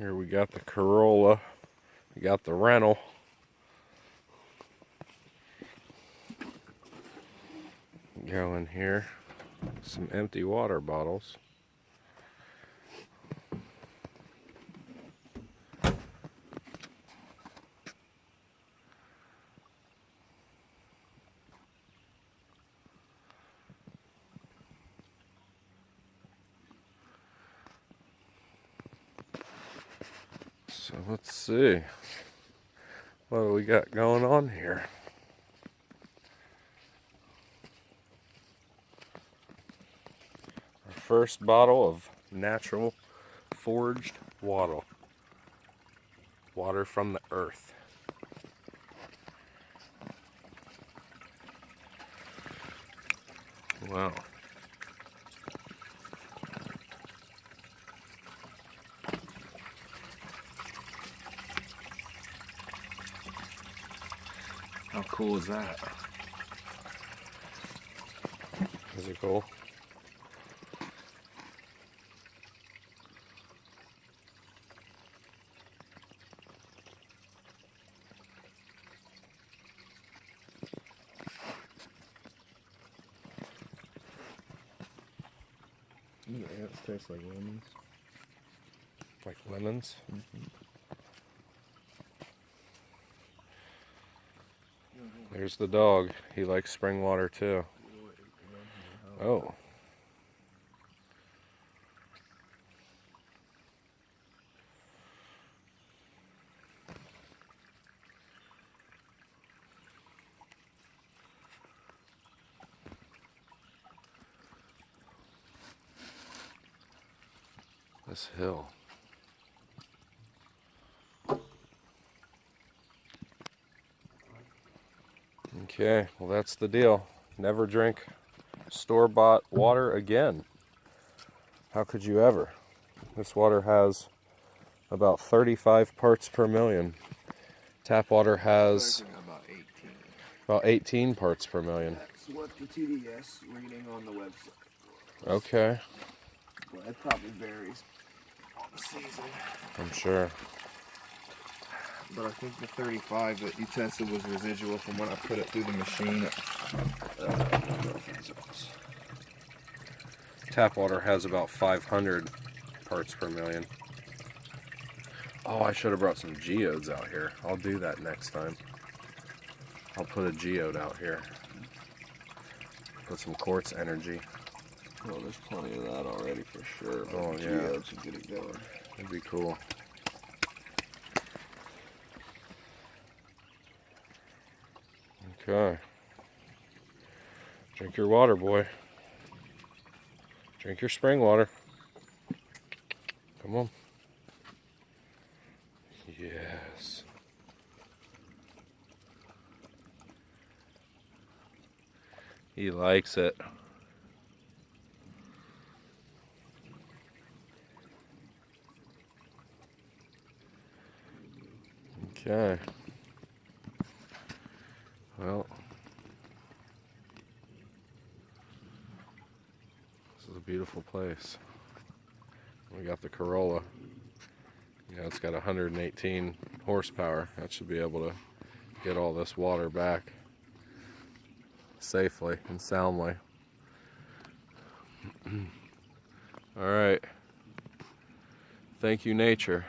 Here we got the Corolla, we got the rental. Go in here, some empty water bottles. So let's see, what do we got going on here? Our first bottle of natural forged water. Water from the earth. Wow. How cool is that? Is it cool? Yeah, it tastes like lemons. Like lemons? Mm-hmm. There's the dog. He likes spring water too. Oh. This hill. Okay, well that's the deal. Never drink store-bought water again. How could you ever? This water has about 35 parts per million. Tap water has about 18 parts per million. That's what the TDS reading on the website was. Okay. Well, it probably varies on the season. I'm sure. But I think the 35 that you tested was residual from when I put it through the machine. Tap water has about 500 parts per million. Oh, I should have brought some geodes out here. I'll do that next time. I'll put a geode out here. Put some quartz energy. Well, there's plenty of that already for sure. But Oh, the yeah. geodes will get it going. That'd be cool. Okay. Drink your water, boy. Drink your spring water. Come on. Yes. He likes it. Okay. Well, this is a beautiful place. We got the Corolla. You know, it's got 118 horsepower. That should be able to get all this water back safely and soundly. All right. Thank you, nature.